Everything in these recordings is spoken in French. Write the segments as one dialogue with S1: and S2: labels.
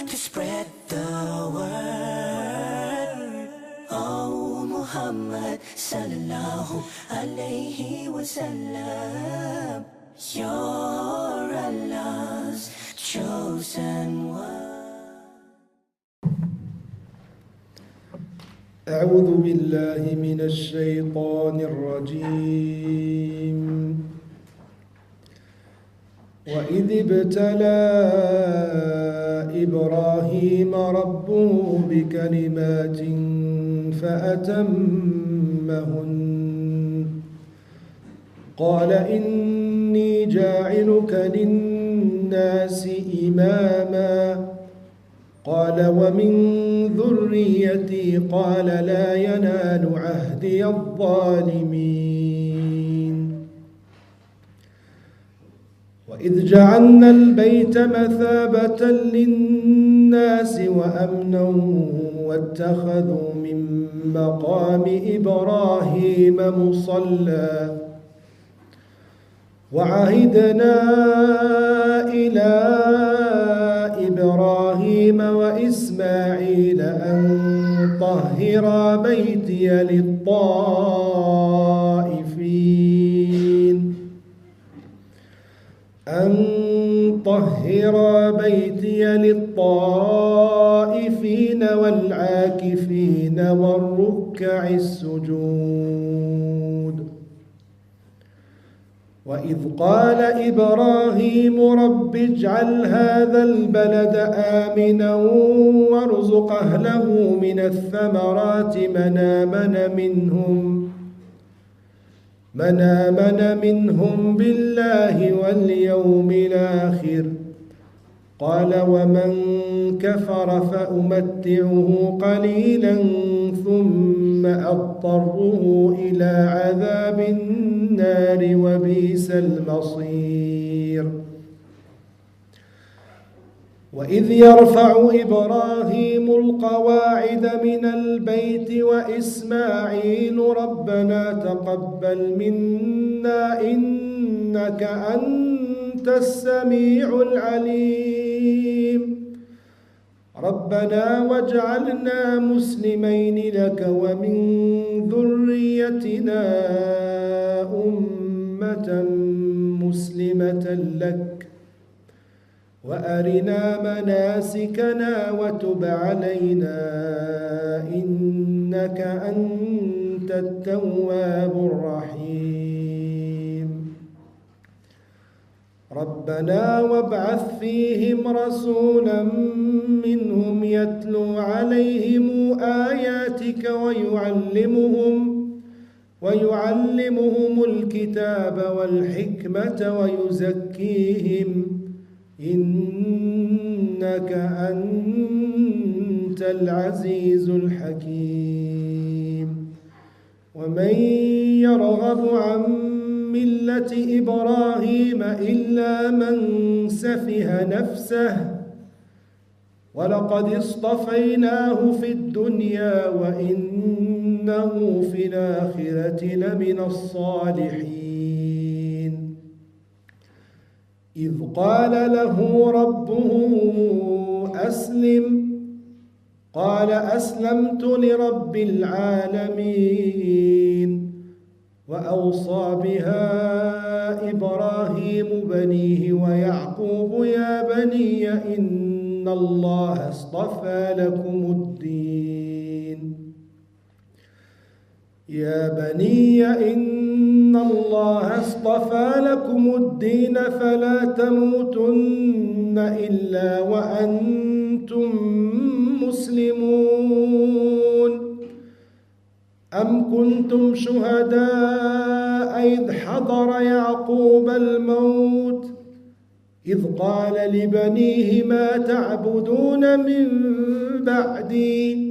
S1: to spread the word. Oh Muhammad sallallahu alayhi wa sallam, you're Allah's chosen one.
S2: أعوذ بالله من الشيطان الرجيم. وإذ ابتلى إبراهيم ربه بكلمات فأتمهن قال إني جاعلك للناس إماما قال ومن ذريتي قال لا ينال عهدي الظالمين. وإذ جعلنا البيت مثابة للناس وأمنا واتخذوا من مقام إبراهيم مصلى وعهدنا إلى إبراهيم وإسماعيل أن طهرا بيتي للطائفين والعاكفين والركع السجود. وإذ قال إبراهيم رب اجعل هذا البلد آمنا وارزق أهله من الثمرات من آمن منهم بالله واليوم الآخر قال ومن كفر فأمتعه قليلا ثم أضطره إلى عذاب النار وبئس المصير. وإذ يرفع إبراهيم القواعد من البيت وإسماعيل ربنا تقبل منا إنك أنت السميع العليم ربنا واجعلنا مسلمين لك ومن ذريتنا أمة مسلمة لك وأرنا مناسكنا وتب علينا إنك أنت التواب الرحيم. ربنا وابعث فيهم رسولا منهم يتلو عليهم آياتك ويعلمهم الكتاب والحكمة ويزكيهم إنك أنت العزيز الحكيم. ومن يرغب عن ملة إبراهيم إلا من سفه نفسه ولقد اصطفيناه في الدنيا وإنه في الآخرة لمن الصالحين. إذ قال له ربه أسلم قال أسلمت لرب العالمين. وأوصى بها إبراهيم بنيه ويعقوب يا بني إن الله اصطفى لكم الدين فلا تموتن إلا وأنتم مسلمون. أم كنتم شهداء إذ حضر يعقوب الموت إذ قال لبنيه ما تعبدون من بعدي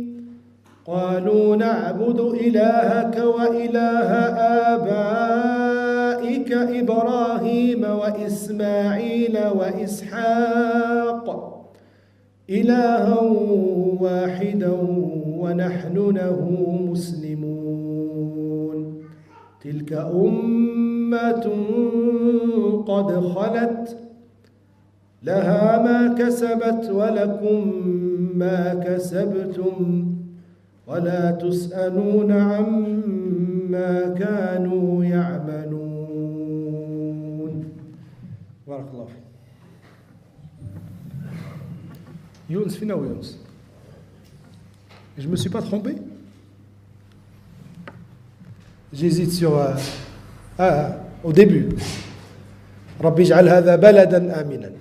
S2: قالوا نعبد إلهك وإله آبائك إبراهيم وإسماعيل وإسحاق إلها واحدا ونحن له مسلمون. تلك أمة قد خلت لها ما كسبت ولكم ما كسبتم ولا تسألون عما كانوا يعملون. بارك الله فيك. Younes, fina ou Younes? Je ne me suis pas trompé? J'hésite sur... au début. رب اجعل هذا بلدا آمنا.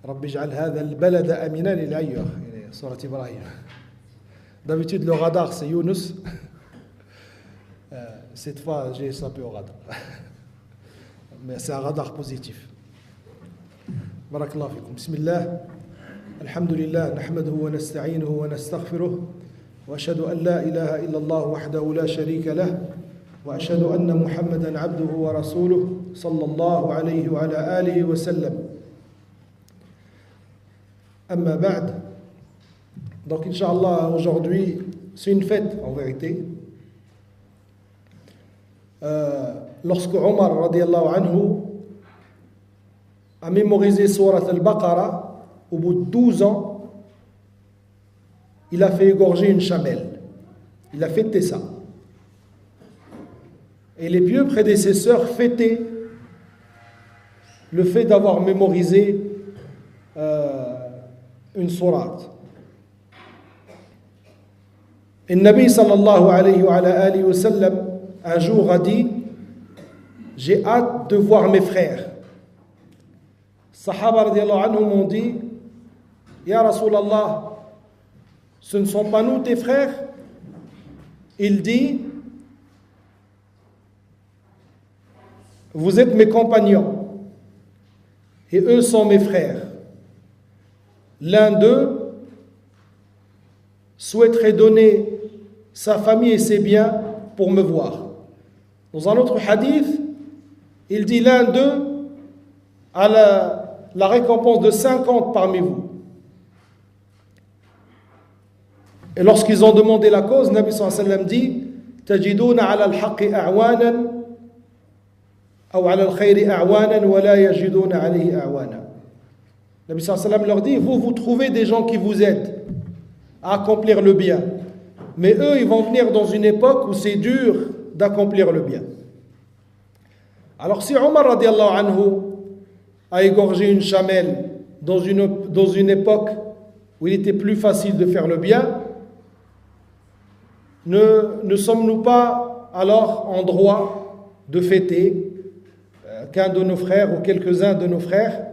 S2: رب اجعل هذا البلد آمنا إلى أيوه سورة إبراهيم. D'habitude le radar c'est Younes. Cette fois j'ai échappé au radar. Mais c'est un radar positif. بارك الله فيكم. بسم الله الحمد لله نحمده ونستعينه ونستغفره وأشهد أن لا إله إلا الله وحده لا شريك له وأشهد أن محمدا عبده ورسوله صلى الله عليه وعلى آله وسلم. أما بعد. Donc Inch'Allah aujourd'hui c'est une fête en vérité. Lorsque Omar radiallahu anhu a mémorisé Surat al-Baqarah, au bout de 12 ans, il a fait égorger une chamelle. Il a fêté ça. Et les pieux prédécesseurs fêtaient le fait d'avoir mémorisé une sourate. Et le Nabi sallallahu alayhi wa sallam un jour a dit: j'ai hâte de voir mes frères. Sahaba radiallahu anhum m'ont dit: Ya Rasulallah, ce ne sont pas nous tes frères? Il dit: vous êtes mes compagnons et eux sont mes frères. L'un d'eux souhaiterait donner sa famille et ses biens pour me voir. Dans un autre hadith, il dit: l'un d'eux a la récompense de 50 parmi vous. Et lorsqu'ils ont demandé la cause, Nabi sallallahu alayhi wa sallam dit: tajiduna ala al-haqqi a'wanan ou ala al-khayri a'wanan wa la yajiduna alayhi a'wana. Nabi sallallahu alayhi wa sallam leur dit: vous trouvez des gens qui vous aident à accomplir le bien, mais eux ils vont venir dans une époque où c'est dur d'accomplir le bien. Alors si Omar radiallahu anhu a égorgé une chamelle dans une époque où il était plus facile de faire le bien, ne sommes-nous pas alors en droit de fêter qu'un de nos frères ou quelques-uns de nos frères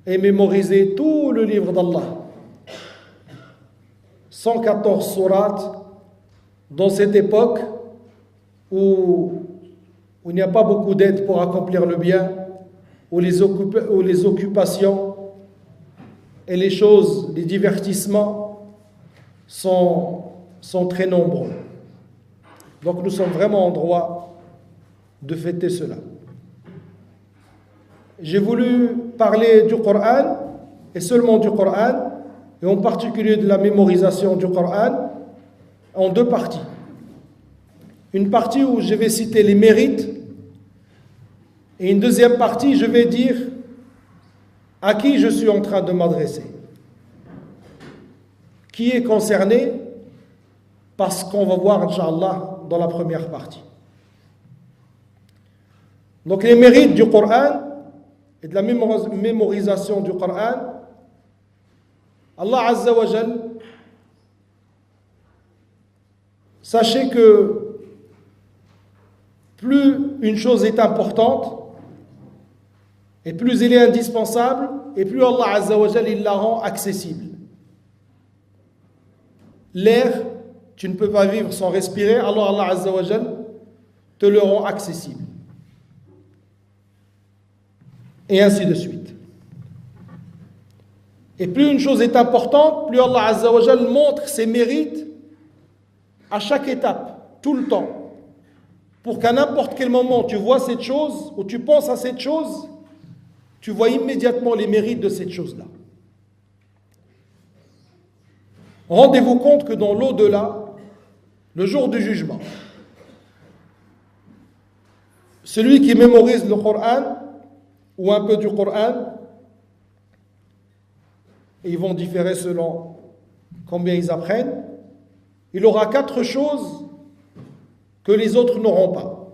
S2: aient mémorisé tout le livre d'Allah, 114 sourates, dans cette époque où il n'y a pas beaucoup d'aide pour accomplir le bien, où les occupations et les choses, les divertissements sont très nombreux. Donc nous sommes vraiment en droit de fêter cela. J'ai voulu parler du Coran, et seulement du Coran, et en particulier de la mémorisation du Coran, en deux parties. Une partie où je vais citer les mérites, et une deuxième partie, je vais dire à qui je suis en train de m'adresser. Qui est concerné par ce qu'on va voir, Inch'Allah, dans la première partie. Donc les mérites du Coran et de la mémorisation du Coran, Allah Azza wa Jal, sachez que plus une chose est importante, et plus elle est indispensable, et plus Allah Azza wa Jal il la rend accessible. L'air, tu ne peux pas vivre sans respirer, alors Allah Azza wa Jal te le rend accessible. Et ainsi de suite. Et plus une chose est importante, plus Allah Azza wa Jal montre ses mérites à chaque étape, tout le temps. Pour qu'à n'importe quel moment tu vois cette chose, ou tu penses à cette chose, tu vois immédiatement les mérites de cette chose-là. Rendez-vous compte que dans l'au-delà, le jour du jugement, celui qui mémorise le Coran, ou un peu du Coran, et ils vont différer selon combien ils apprennent, il aura 4 choses que les autres n'auront pas.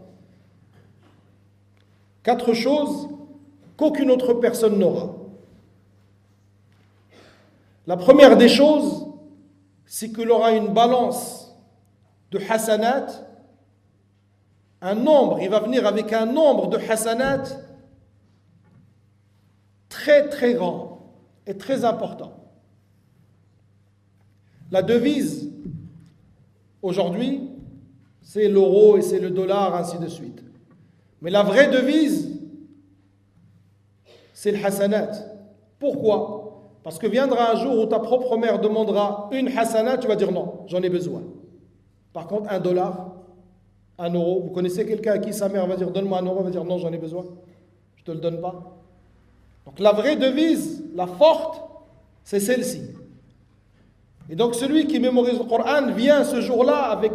S2: 4 choses qu'aucune autre personne n'aura. La première des choses, c'est qu'il aura une balance de hasanat, un nombre, il va venir avec un nombre de hasanat très très grand et très important. La devise, aujourd'hui, c'est l'euro et c'est le dollar, ainsi de suite. Mais la vraie devise, c'est le hasanat. Pourquoi? Parce que viendra un jour où ta propre mère demandera une hasanat, tu vas dire non, j'en ai besoin. Par contre, $1, €1, vous connaissez quelqu'un à qui sa mère va dire donne-moi €1, va dire non, j'en ai besoin, je ne te le donne pas. Donc la vraie devise, la forte, c'est celle-ci. Et donc celui qui mémorise le Coran vient ce jour-là avec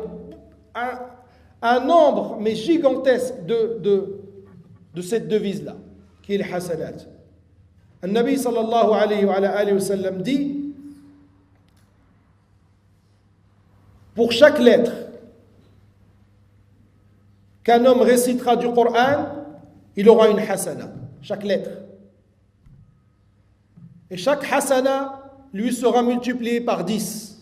S2: un nombre, mais gigantesque, de cette devise-là, qui est le hasanat. Le Nabi sallallahu alayhi wa sallam dit, pour chaque lettre qu'un homme récitera du Coran, il aura une hasana, chaque lettre. Et chaque hasana lui sera multipliée par 10.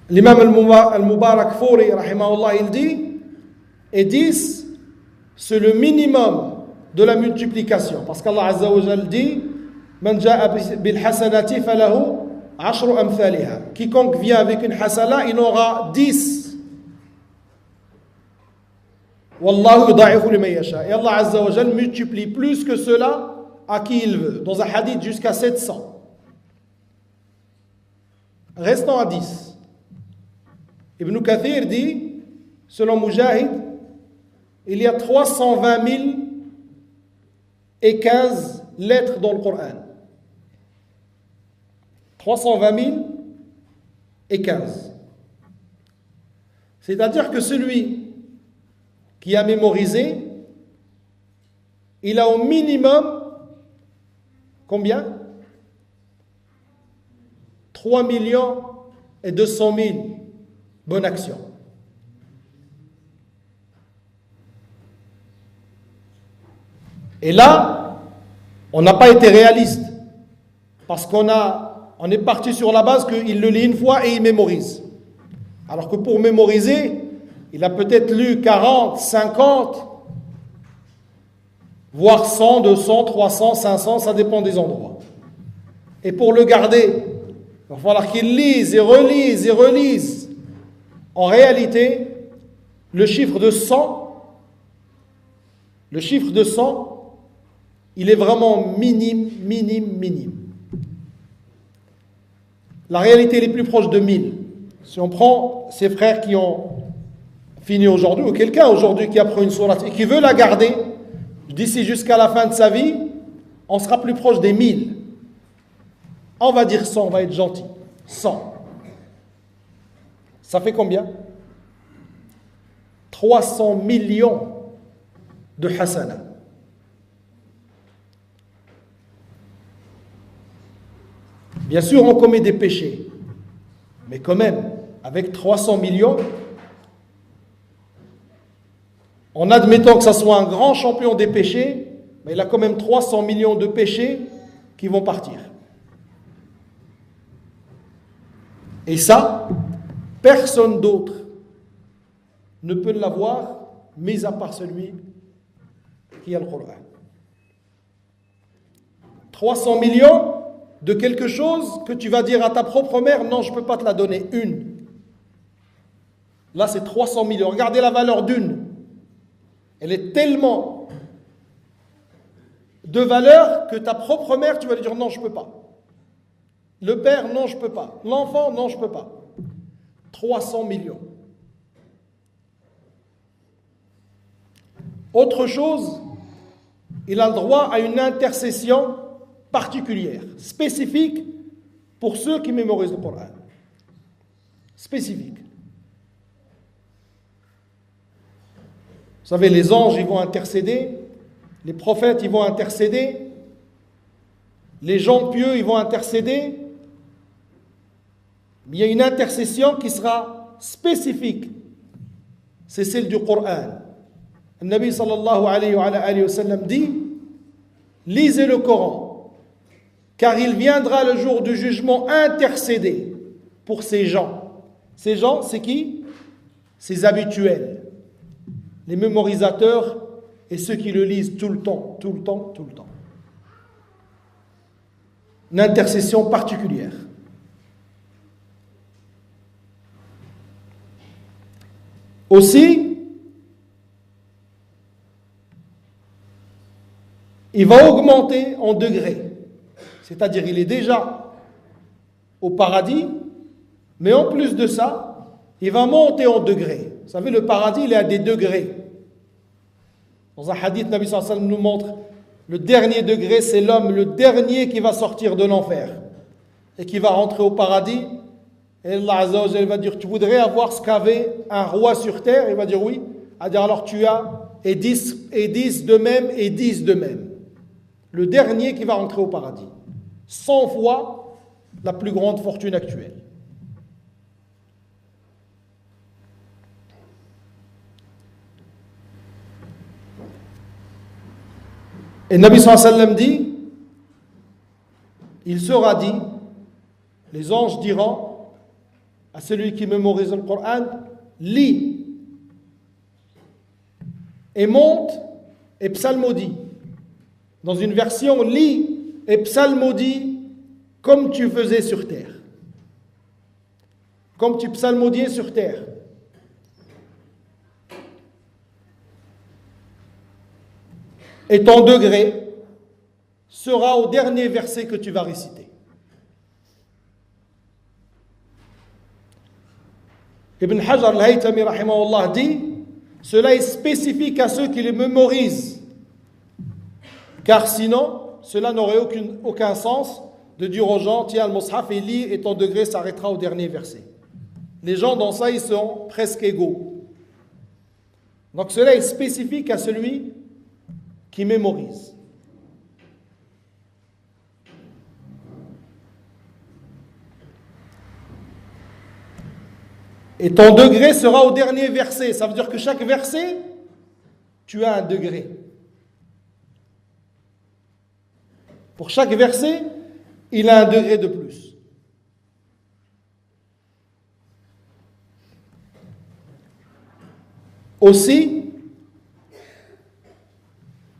S2: L'imam al-Mubarak-Furi, rahimahullah, il dit, et 10, c'est le minimum de la multiplication. Parce qu'Allah Azza wa Jal dit, Man ja'a bil hasanati falahu ashru amthaliha. Quiconque vient avec une hasana, il aura 10. Wallahu yudha'ifu liman yasha. Et Allah Azza wa Jal multiplie plus que cela à qui il veut. Dans un hadith jusqu'à 700. Restons à 10. Ibn Kathir dit, selon Mujahid, il y a 320 015 lettres dans le Coran. 320 015. C'est-à-dire que celui qui a mémorisé, il a au minimum combien? 3 200 000 bonnes actions. Et là, on n'a pas été réaliste, parce qu'on est parti sur la base qu'il le lit une fois et il mémorise. Alors que pour mémoriser, il a peut-être lu 40, 50, voire 100, 200, 300, 500, ça dépend des endroits. Et pour le garder, il va falloir qu'il lise et relise et relise. En réalité, le chiffre de 100, il est vraiment minime. La réalité, elle est plus proche de 1000. Si on prend ces frères qui ont fini aujourd'hui, ou quelqu'un aujourd'hui qui apprend une sourate et qui veut la garder, d'ici jusqu'à la fin de sa vie, on sera plus proche des 1000. On va dire 100, on va être gentil. 100. Ça fait combien? 300 millions de hasana. Bien sûr, on commet des péchés, mais quand même, avec 300 millions, en admettant que ça soit un grand champion des péchés, mais il a quand même 300 millions de péchés qui vont partir. Et ça, personne d'autre ne peut l'avoir, mis à part celui qui a le Coran. 300 millions de quelque chose que tu vas dire à ta propre mère, non, je ne peux pas te la donner, une. Là, c'est 300 millions. Regardez la valeur d'une. Elle est tellement de valeur que ta propre mère, tu vas lui dire, non, je ne peux pas. Le père, non, je ne peux pas. L'enfant, non, je ne peux pas. 300 millions. Autre chose, il a le droit à une intercession particulière, spécifique pour ceux qui mémorisent le Coran. Spécifique. Vous savez, les anges, ils vont intercéder, les prophètes, ils vont intercéder, les gens pieux, ils vont intercéder. Mais il y a une intercession qui sera spécifique. C'est celle du Coran. Le Nabi sallallahu alayhi wa sallam dit, lisez le Coran, car il viendra le jour du jugement intercéder pour ces gens. Ces gens, c'est qui? Ces habituels, les mémorisateurs et ceux qui le lisent tout le temps, tout le temps, tout le temps. Une intercession particulière. Aussi, il va augmenter en degrés. C'est-à-dire, il est déjà au paradis, mais en plus de ça, il va monter en degrés. Vous savez, le paradis, il est à des degrés. Dans un hadith, Nabi sallallahu alayhi wa sallam nous montre le dernier degré, c'est l'homme, le dernier qui va sortir de l'enfer et qui va rentrer au paradis. Et Allah Azza wa Jalla va dire, tu voudrais avoir ce qu'avait un roi sur terre? Il va dire oui. Il va dire alors tu as et 10 de même et 10 de même. Le dernier qui va rentrer au paradis. 100 fois la plus grande fortune actuelle. Et Nabi sallallahu alayhi wa sallam dit, il sera dit, les anges diront à celui qui mémorise le Coran, lis et monte et psalmodie. Dans une version, lis et psalmodie comme tu faisais sur terre. Comme tu psalmodiais sur terre. Et ton degré sera au dernier verset que tu vas réciter. Ibn Hajar al-Haytami rahimahullah dit, cela est spécifique à ceux qui les mémorisent, car sinon cela n'aurait aucun sens de dire aux gens, tiens le mushaf et lis et ton degré s'arrêtera au dernier verset. Les gens dans ça ils sont presque égaux. Donc cela est spécifique à celui qui mémorise. Et ton degré sera au dernier verset. Ça veut dire que chaque verset, tu as un degré. Pour chaque verset, il a un degré de plus. Aussi,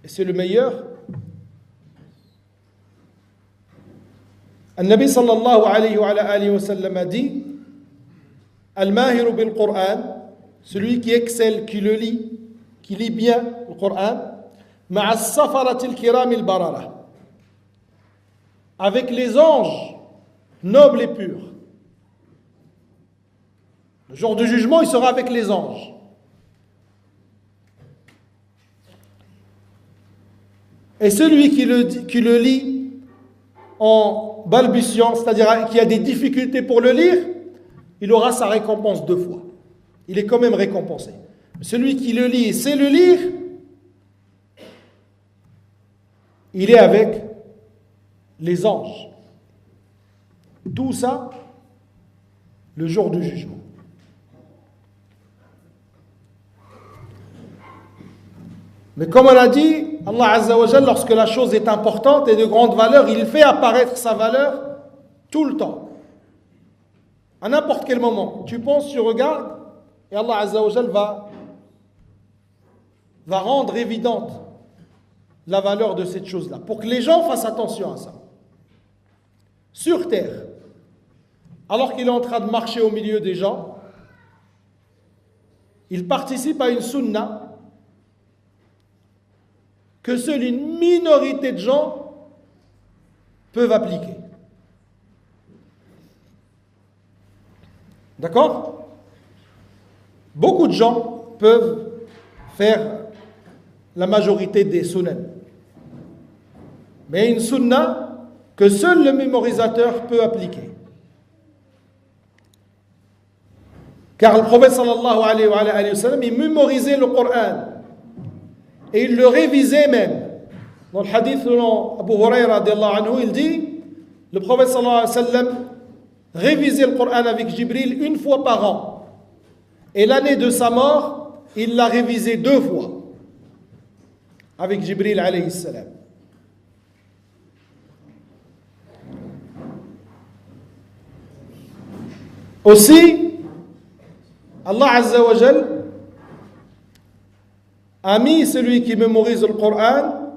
S2: et c'est le meilleur, le Nabi sallallahu alayhi wa sallam a dit, Al-Mahiru bil-Qur'an, celui qui excelle, qui le lit, qui lit bien le Qur'an, ma'a as-safarati al-kiram al-barara, avec les anges nobles et purs. Le jour du jugement, il sera avec les anges. Et celui qui le lit en balbutiant, c'est-à-dire qui a des difficultés pour le lire, il aura sa récompense 2 fois. Il est quand même récompensé. Celui qui le lit et sait le lire, il est avec les anges. Tout ça, le jour du jugement. Mais comme on a dit, Allah Azza wa Jalla, lorsque la chose est importante et de grande valeur, il fait apparaître sa valeur tout le temps. À n'importe quel moment. Tu penses, tu regardes, et Allah Azza wa Jalla va rendre évidente la valeur de cette chose-là, pour que les gens fassent attention à ça. Sur terre, alors qu'il est en train de marcher au milieu des gens, il participe à une sunna que seule une minorité de gens peuvent appliquer. D'accord? Beaucoup de gens peuvent faire la majorité des sunnah. Mais une sunna que seul le mémorisateur peut appliquer. Car le prophète sallallahu alayhi wa sallam, il mémorisait le Coran Et il le révisait même. Dans le hadith selon Abu Huraira radiallahu anhu, il dit, le prophète sallallahu alayhi wa sallam révisait le Coran avec Jibril une fois par an. Et l'année de sa mort, il l'a révisé 2 fois avec Jibril alayhi salam. Aussi, Allah Azza wa Jal a mis celui qui mémorise le Coran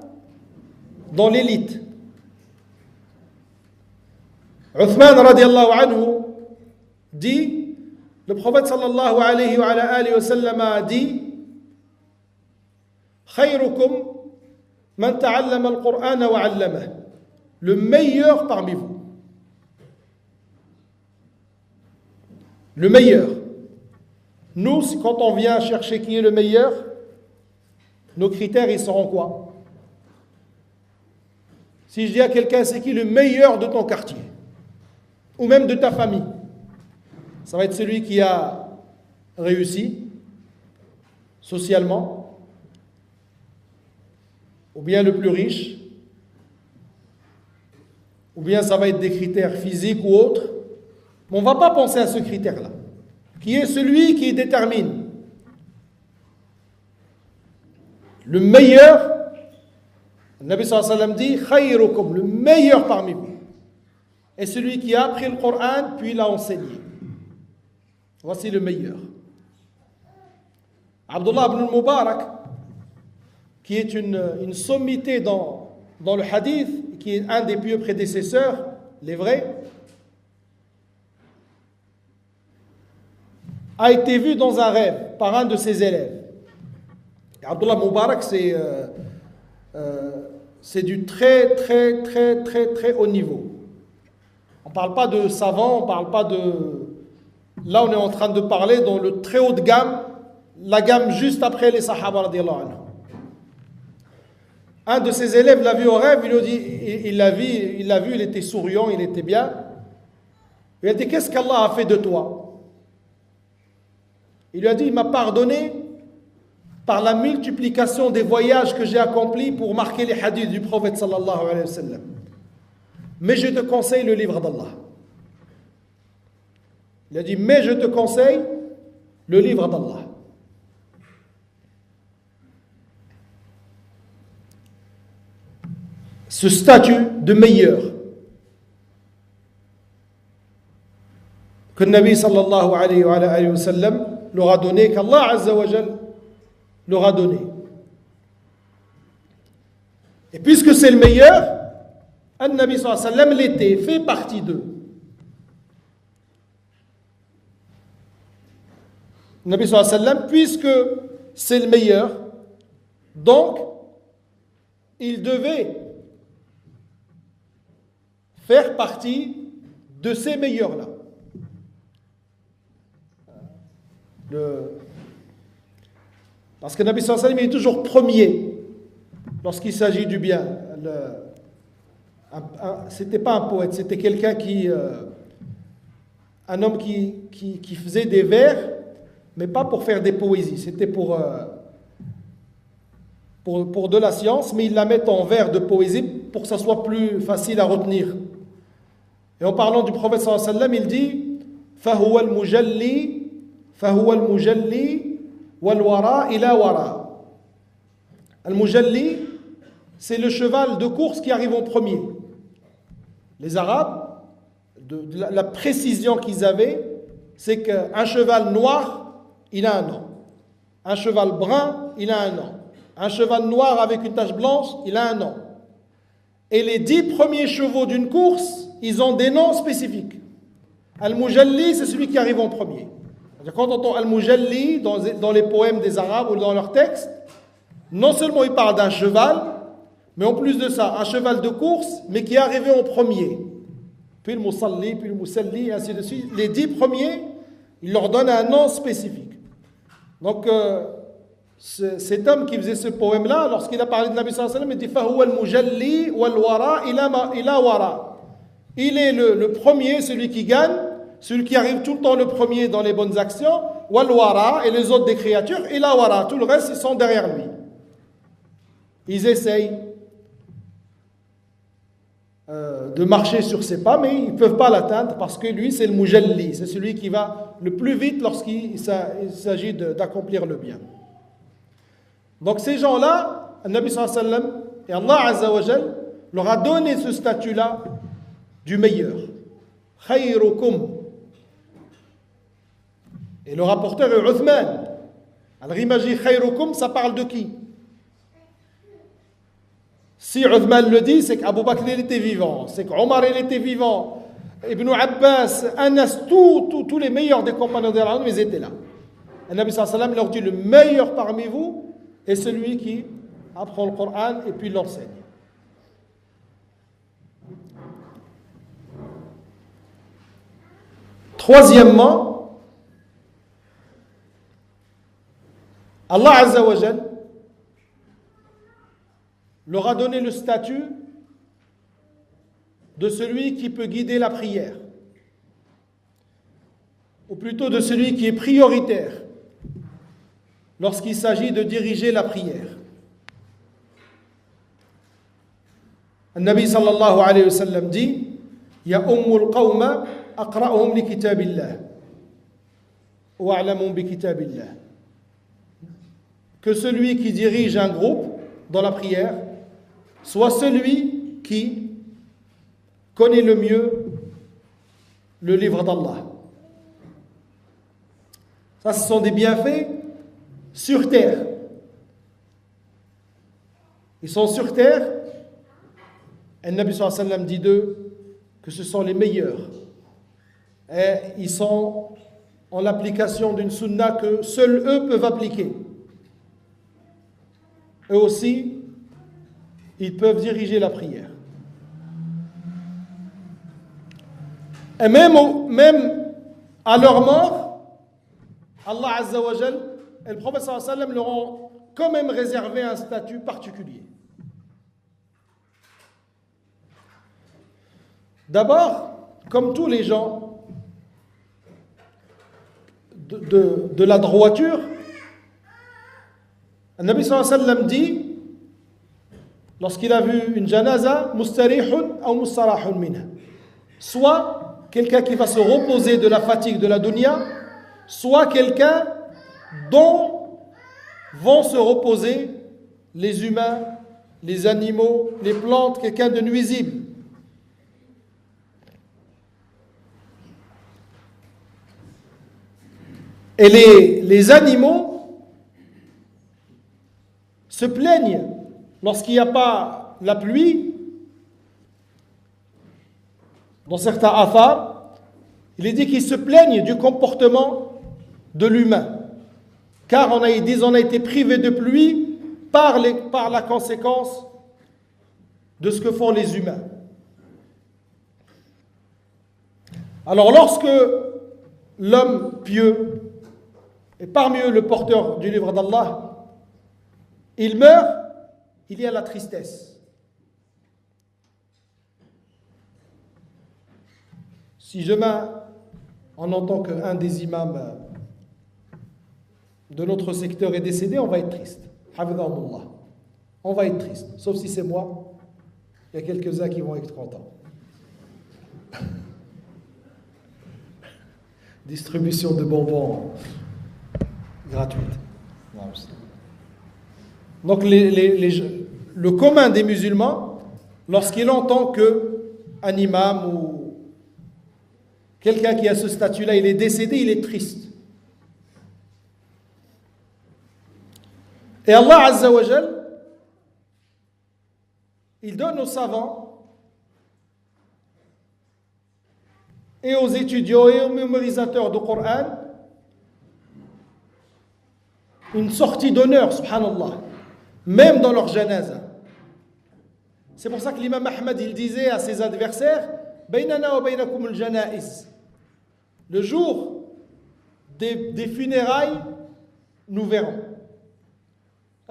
S2: dans l'élite. Uthman radiallahu anhu dit, le prophète sallallahu alayhi wa sallam a dit, khayrukum man ta'allama al-Qur'an wa 'allamah, le meilleur parmi vous. Le meilleur. Nous, quand on vient chercher qui est le meilleur, nos critères, ils seront quoi? Si je dis à quelqu'un, c'est qui le meilleur de ton quartier, ou même de ta famille, ça va être celui qui a réussi socialement, ou bien le plus riche, ou bien ça va être des critères physiques ou autres. Mais on ne va pas penser à ce critère-là, qui est celui qui détermine le meilleur. Le Nabi sallallahu alayhi wa sallam dit khayrukum, le meilleur parmi vous, est celui qui a appris le Coran puis l'a enseigné. Voici le meilleur. Abdullah ibn al-Mubarak, qui est une sommité dans le hadith, qui est un des pieux prédécesseurs, les vrais, a été vu dans un rêve par un de ses élèves. Et Abdullah Mubarak, c'est du très haut niveau. On ne parle pas de savant, on ne parle pas de... Là, on est en train de parler dans le très haut de gamme, la gamme juste après les Sahaba radiallahu anhu. Un de ses élèves l'a vu au rêve, il l'a vu, il était souriant, il était bien. Il a dit, qu'est-ce qu'Allah a fait de toi? Il lui a dit, il m'a pardonné par la multiplication des voyages que j'ai accomplis pour marquer les hadiths du prophète sallallahu alayhi wa sallam. Mais je te conseille le livre d'Allah. Il a dit, mais je te conseille le livre d'Allah. Ce statut de meilleur que le Nabi sallallahu alayhi wa sallam leur a donné, qu'Allah Azza wa Jal leur a donné. Et puisque c'est le meilleur, le Nabi sallallahu alayhi wa sallam l'était, fait partie d'eux. Le Nabi sallallahu alayhi wa sallam, puisque c'est le meilleur, donc il devait faire partie de ces meilleurs-là. Parce que le Nabi sallallahu alayhi wa sallam est toujours premier lorsqu'il s'agit du bien. C'était pas un poète, c'était quelqu'un un homme qui faisait des vers, mais pas pour faire des poésies, c'était pour de la science, mais il la met en vers de poésie pour que ça soit plus facile à retenir. Et en parlant du prophète sallallahu alayhi wa sallam, il dit فَهُوَ الْمُجَلِّي وَالْوَرَا إِلَى وَرَا. Al-Mujalli, c'est le cheval de course qui arrive en premier. Les Arabes, la précision qu'ils avaient, c'est qu'un cheval noir, il a un nom. Un cheval brun, il a un nom. Un cheval noir avec une tache blanche, il a un nom. Et les 10 premiers chevaux d'une course, ils ont des noms spécifiques. Al-Mujalli, c'est celui qui arrive en premier. Quand on entend Al-Mujalli dans les poèmes des Arabes ou dans leurs textes, non seulement il parle d'un cheval, mais en plus de ça, un cheval de course, mais qui est arrivé en premier. Puis le Musalli, puis le Musalli, et ainsi de suite. Les 10 premiers, il leur donne un nom spécifique. Donc, cet homme qui faisait ce poème-là, lorsqu'il a parlé de Nabi sallallahu alayhi wa sallam, il dit فَهُوَ الْمُجَلِّي وَالْوَرَا إِلَى وَرَا. Il est le premier, celui qui gagne, celui qui arrive tout le temps le premier dans les bonnes actions, wal wara, et les autres des créatures, et la wara, tout le reste ils sont derrière lui. ils essayent de marcher sur ses pas, mais ils ne peuvent pas l'atteindre parce que lui, c'est le mujalli, c'est celui qui va le plus vite lorsqu'il s'agit d'accomplir le bien. Donc ces gens-là, le Nabi sallallahu alayhi wa sallam et Allah Azza wa Jal leur a donné ce statut-là du meilleur. Khayrukum. Et le rapporteur est Uthman. Al-Rimaji Khayrukum, ça parle de qui? Si Uthman le dit, c'est qu'Abu Bakr il était vivant, c'est qu'Omar il était vivant, Ibn Abbas, Anas, tous les meilleurs des compagnons de la ils étaient là. Le Nabi sallallahu alayhi wa sallam leur dit, le meilleur parmi vous est celui qui apprend le Coran et puis l'enseigne. Troisièmement, Allah Azza wa Jal leur a donné le statut de celui qui peut guider la prière, ou plutôt de celui qui est prioritaire lorsqu'il s'agit de diriger la prière. Le Nabi sallallahu alayhi wa sallam dit Ya ummul qawma aqra'uhum li kitabillah wa a'lamuhum bi kitabillah. Que celui qui dirige un groupe dans la prière soit celui qui connaît le mieux le livre d'Allah. Ça, ce sont des bienfaits sur terre. Ils sont sur terre. Et le Nabi sallallahu alayhi wa sallam dit d'eux que ce sont les meilleurs. Et ils sont en l'application d'une sunna que seuls eux peuvent appliquer. Eux aussi, ils peuvent diriger la prière. Et même à leur mort, Allah Azza wa Jal et le prophète sallallahu alayhi wa sallam leur ont quand même réservé un statut particulier. D'abord, comme tous les gens de la droiture, le Nabi sallallahu alayhi wa sallam dit, lorsqu'il a vu une janaza, mustarihun ou mustarahun minha, soit quelqu'un qui va se reposer de la fatigue de la dunya, soit quelqu'un dont vont se reposer les humains, les animaux, les plantes, quelqu'un de nuisible. Et les animaux se plaignent lorsqu'il n'y a pas la pluie. Dans certains athars, il est dit qu'ils se plaignent du comportement de l'humain. Car on a été privé de pluie par la conséquence de ce que font les humains. Alors lorsque l'homme pieux, et parmi eux le porteur du livre d'Allah, il meurt, il y a la tristesse. Si demain on entend qu'un des imams de notre secteur est décédé, on va être triste. Hafidhahumullah. On va être triste. Sauf si c'est moi, il y a quelques-uns qui vont être contents. Distribution de bonbons gratuite. Donc le commun des musulmans, lorsqu'il entend qu'un imam ou quelqu'un qui a ce statut-là, il est décédé, il est triste. Et Allah Azza wa Jal, il donne aux savants et aux étudiants et aux mémorisateurs du Coran une sortie d'honneur, subhanallah, même dans leur janaza. C'est pour ça que l'imam Ahmad, il disait à ses adversaires, Baynana wa baynakum al-janaiz. Le jour des funérailles, nous verrons.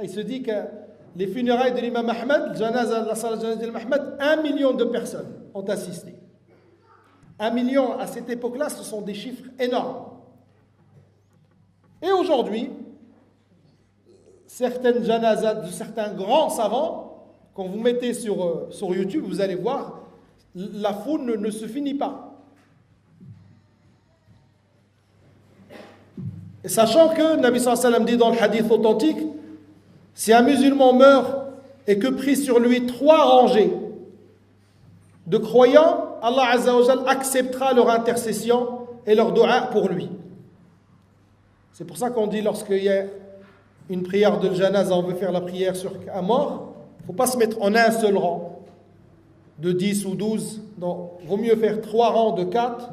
S2: Il se dit que les funérailles de l'imam Ahmad, la salat janaza de l'imam Ahmad, 1 million de personnes ont assisté. 1 million à cette époque-là, ce sont des chiffres énormes. Et aujourd'hui, certaines janazat de certains grands savants, quand vous mettez sur YouTube, vous allez voir, la foule ne se finit pas. Et sachant que Nabi sallallahu alayhi wa sallam dit dans le hadith authentique, si un musulman meurt et que pris sur lui 3 rangées de croyants, Allah Azza wa Jal acceptera leur intercession et leur dua pour lui. C'est pour ça qu'on dit lorsqu'il y a une prière de janaza, on veut faire la prière sur un mort, il ne faut pas se mettre en un seul rang de 10 ou 12. Non, il vaut mieux faire 3 rangs de 4,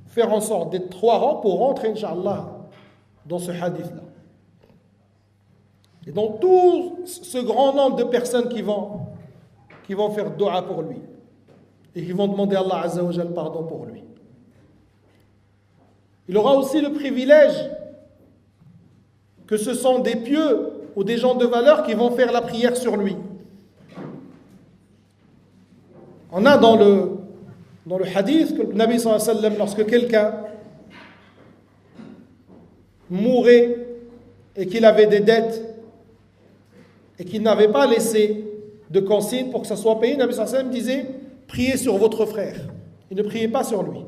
S2: faire en sorte d'être 3 rangs pour rentrer, Inch'Allah, dans ce hadith-là. Et dans tout ce grand nombre de personnes qui vont faire dua pour lui et qui vont demander à Allah Azza wa Jal pardon pour lui. Il aura aussi le privilège que ce sont des pieux ou des gens de valeur qui vont faire la prière sur lui. On a dans le hadith que le Nabi sallallahu alayhi wa sallam, lorsque quelqu'un mourait et qu'il avait des dettes et qu'il n'avait pas laissé de consigne pour que ça soit payé, le Nabi sallallahu alayhi wa sallam disait « Priez sur votre frère » et ne priez pas sur lui.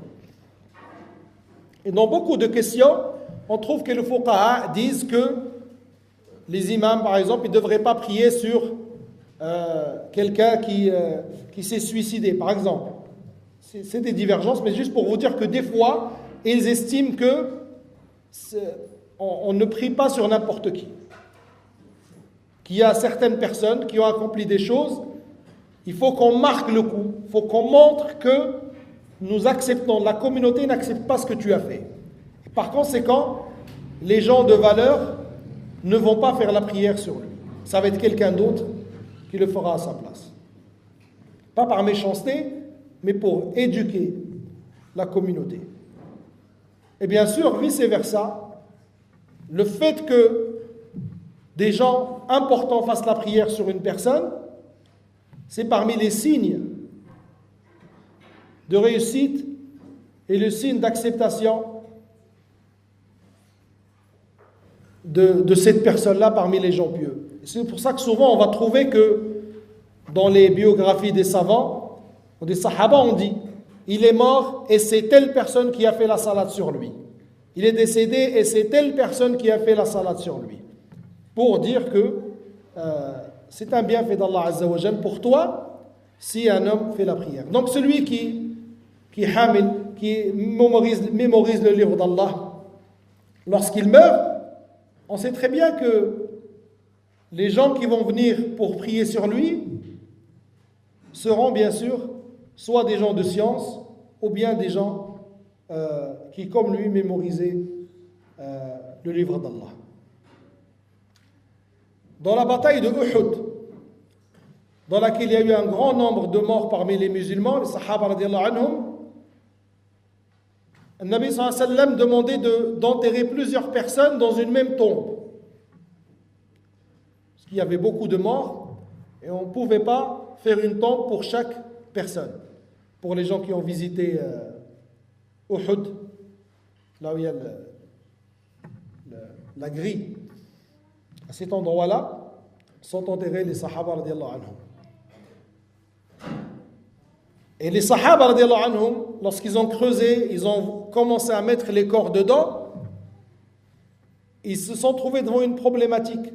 S2: Et dans beaucoup de questions, on trouve que les fuqaha disent que les imams, par exemple, ils ne devraient pas prier sur quelqu'un qui s'est suicidé, par exemple. C'est des divergences, mais juste pour vous dire que des fois, ils estiment que on ne prie pas sur n'importe qui. Qu'il y a certaines personnes qui ont accompli des choses, il faut qu'on marque le coup, il faut qu'on montre que nous acceptons, la communauté n'accepte pas ce que tu as fait. Par conséquent, les gens de valeur ne vont pas faire la prière sur lui. Ça va être quelqu'un d'autre qui le fera à sa place. Pas par méchanceté, mais pour éduquer la communauté. Et bien sûr, vice-versa, le fait que des gens importants fassent la prière sur une personne, c'est parmi les signes de réussite et le signe d'acceptation de cette personne-là parmi les gens pieux. C'est pour ça que souvent on va trouver que dans les biographies des savants, ou des sahaba, on dit il est mort et c'est telle personne qui a fait la salade sur lui. Il est décédé et c'est telle personne qui a fait la salade sur lui. Pour dire que c'est un bienfait d'Allah Azza wa Jal pour toi si un homme fait la prière. Donc celui qui mémorise le livre d'Allah, lorsqu'il meurt, on sait très bien que les gens qui vont venir pour prier sur lui seront bien sûr soit des gens de science ou bien des gens qui, comme lui, mémorisaient le livre d'Allah. Dans la bataille de Uhud, dans laquelle il y a eu un grand nombre de morts parmi les musulmans, les Sahaba radiallahu anhum, le Nabi sallallahu alayhi wa sallam demandait d'enterrer plusieurs personnes dans une même tombe. Parce qu'il y avait beaucoup de morts et on ne pouvait pas faire une tombe pour chaque personne. Pour les gens qui ont visité Uhud, là où il y a la grille, à cet endroit-là, sont enterrés les Sahaba radiallahu anhum. Et les Sahaba radiallahu anhum, lorsqu'ils ont creusé, ils ont commencé à mettre les corps dedans, ils se sont trouvés devant une problématique.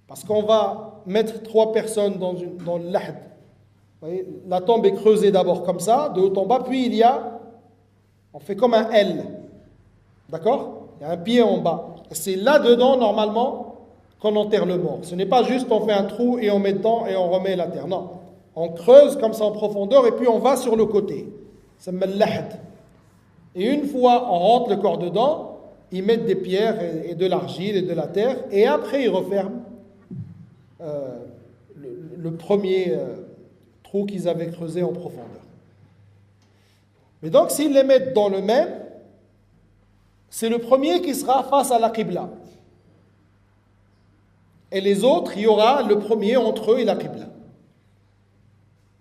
S2: Parce qu'on va mettre 3 personnes dans le lahd. Vous voyez, la tombe est creusée d'abord comme ça, de haut en bas, puis on fait comme un L. D'accord? Il y a un pied en bas. Et c'est là-dedans, normalement, qu'on enterre le mort. Ce n'est pas juste on fait un trou et on met dedans et on remet la terre. Non. On creuse comme ça en profondeur et puis on va sur le côté. Ça s'appelle lahd. Et une fois on rentre le corps dedans, ils mettent des pierres et de l'argile et de la terre et après ils referment le premier trou qu'ils avaient creusé en profondeur. Mais donc s'ils les mettent dans le même, c'est le premier qui sera face à la Qibla. Et les autres, il y aura le premier entre eux et la Qibla.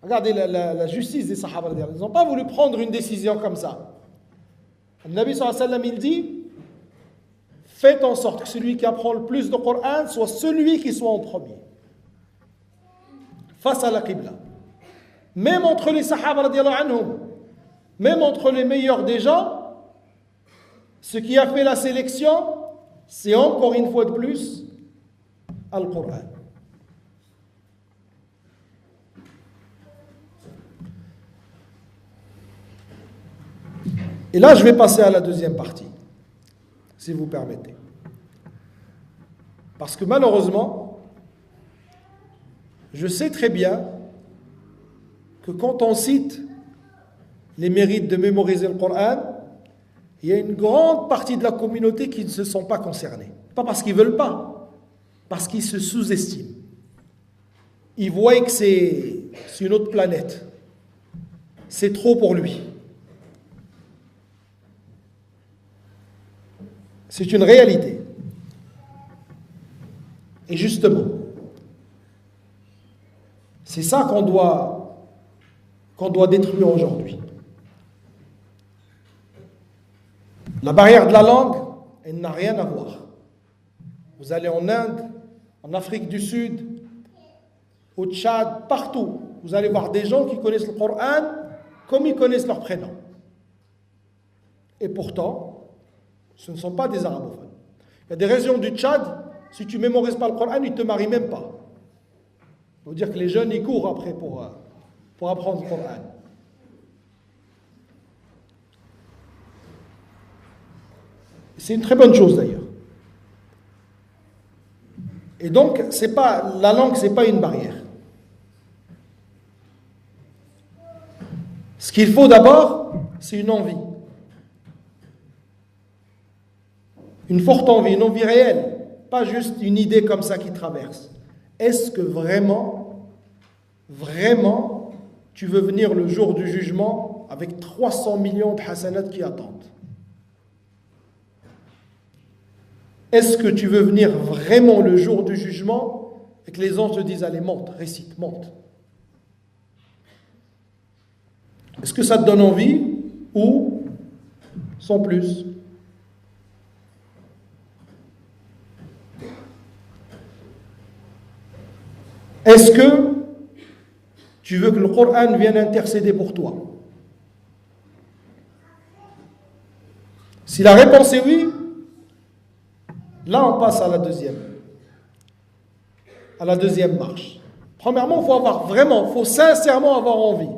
S2: Regardez la justice des Sahaba. Ils n'ont pas voulu prendre une décision comme ça. Le Nabi sallallahu alayhi wa sallam, il dit faites en sorte que celui qui apprend le plus de Coran soit celui qui soit en premier, face à la Qibla. Même entre les Sahaba radiallahu anhum, même entre les meilleurs des gens, ce qui a fait la sélection, c'est encore une fois de plus Al-Qur'an. Et là, je vais passer à la deuxième partie, si vous permettez. Parce que malheureusement, je sais très bien que quand on cite les mérites de mémoriser le Coran, il y a une grande partie de la communauté qui ne se sent pas concernée. Pas parce qu'ils ne veulent pas, parce qu'ils se sous-estiment. Ils voient que c'est une autre planète. C'est trop pour lui. C'est une réalité. Et justement, c'est ça qu'on doit détruire aujourd'hui. La barrière de la langue, elle n'a rien à voir. Vous allez en Inde, en Afrique du Sud, au Tchad, partout. Vous allez voir des gens qui connaissent le Coran comme ils connaissent leur prénom. Et pourtant, ce ne sont pas des arabophones. Il y a des régions du Tchad, si tu ne mémorises pas le Coran, ils ne te marient même pas. Ça veut dire que les jeunes, ils courent après pour apprendre le Coran. C'est une très bonne chose d'ailleurs. Et donc, la langue, ce n'est pas une barrière. Ce qu'il faut d'abord, c'est une envie. Une forte envie, une envie réelle. Pas juste une idée comme ça qui traverse. Est-ce que vraiment, tu veux venir le jour du jugement avec 300 millions de hasanat qui attendent? Est-ce que tu veux venir vraiment le jour du jugement et que les anges te disent allez, monte, récite, monte? Est-ce que ça te donne envie ou sans plus? Est-ce que tu veux que le Coran vienne intercéder pour toi? Si la réponse est oui, là on passe à la deuxième marche. Premièrement, il faut sincèrement avoir envie.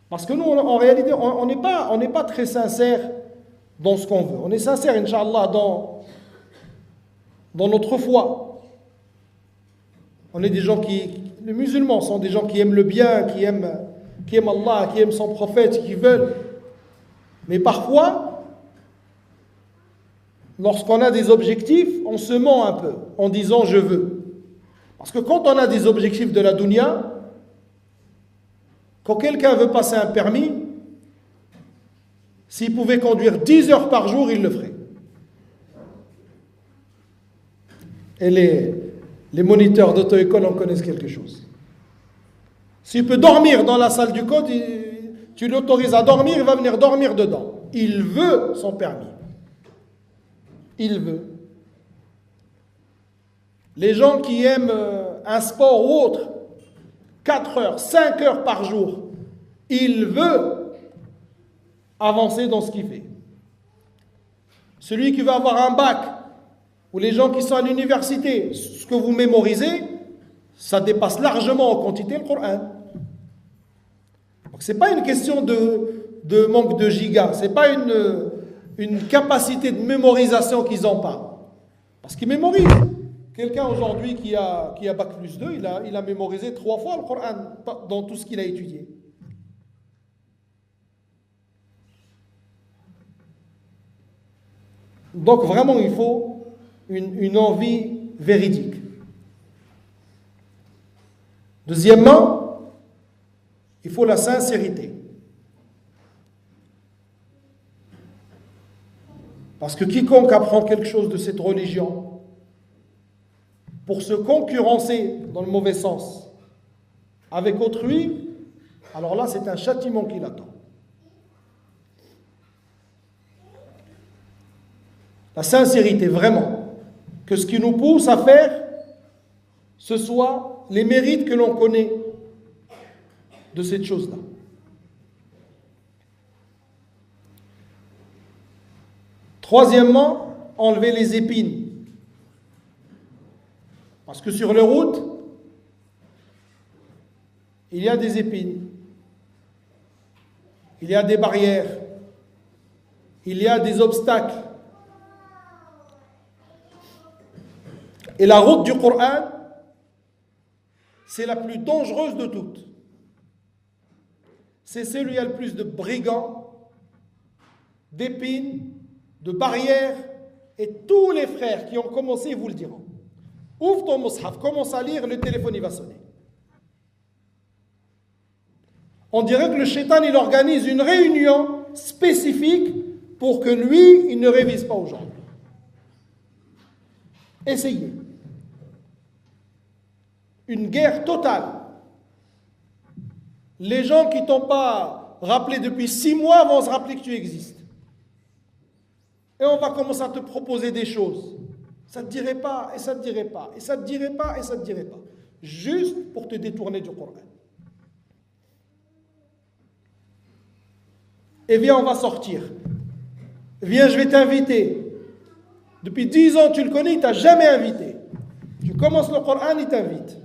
S2: Parce que nous, en réalité, on n'est pas très sincère dans ce qu'on veut. On est sincère, Inch'Allah, dans notre foi. On est des gens les musulmans sont des gens qui aiment le bien, qui aiment Allah, qui aiment son prophète, qui veulent. Mais parfois, lorsqu'on a des objectifs, on se ment un peu en disant je veux. Parce que quand on a des objectifs de la dunya, quand quelqu'un veut passer un permis, s'il pouvait conduire 10 heures par jour, il le ferait. Et les moniteurs d'auto-école en connaissent quelque chose. S'il peut dormir dans la salle du code, tu l'autorises à dormir, il va venir dormir dedans. Il veut son permis. Il veut. Les gens qui aiment un sport ou autre, 4 heures, 5 heures par jour, il veut avancer dans ce qu'il fait. Celui qui veut avoir un bac, ou les gens qui sont à l'université, ce que vous mémorisez, ça dépasse largement en quantité le Coran. Donc ce n'est pas une question de manque de gigas, ce n'est pas une capacité de mémorisation qu'ils n'ont pas. Parce qu'ils mémorisent. Quelqu'un aujourd'hui qui a Bac plus 2, il a mémorisé 3 fois le Coran dans tout ce qu'il a étudié. Donc vraiment, il faut une envie véridique. Deuxièmement, il faut la sincérité. Parce que quiconque apprend quelque chose de cette religion pour se concurrencer, dans le mauvais sens, avec autrui, alors là, c'est un châtiment qui l'attend. la sincérité, vraiment, que ce qui nous pousse à faire, ce soit les mérites que l'on connaît de cette chose-là. Troisièmement, enlever les épines. Parce que sur les routes, il y a des épines, il y a des barrières, il y a des obstacles. Et la route du Coran, c'est la plus dangereuse de toutes. C'est celle où il y a le plus de brigands, d'épines, de barrières, et tous les frères qui ont commencé vous le diront. Ouvre ton mushaf, commence à lire, le téléphone il va sonner. On dirait que le shaitan il organise une réunion spécifique pour que lui, il ne révise pas aujourd'hui. Essayez. Une guerre totale. Les gens qui ne t'ont pas rappelé depuis 6 mois vont se rappeler que tu existes. Et on va commencer à te proposer des choses. Ça ne te dirait pas, et ça ne te dirait pas, et ça ne te dirait pas, et ça ne te dirait pas. Juste pour te détourner du Coran. Et viens, on va sortir. Viens, je vais t'inviter. Depuis 10 ans, tu le connais, il ne t'a jamais invité. Tu commences le Coran, il t'invite.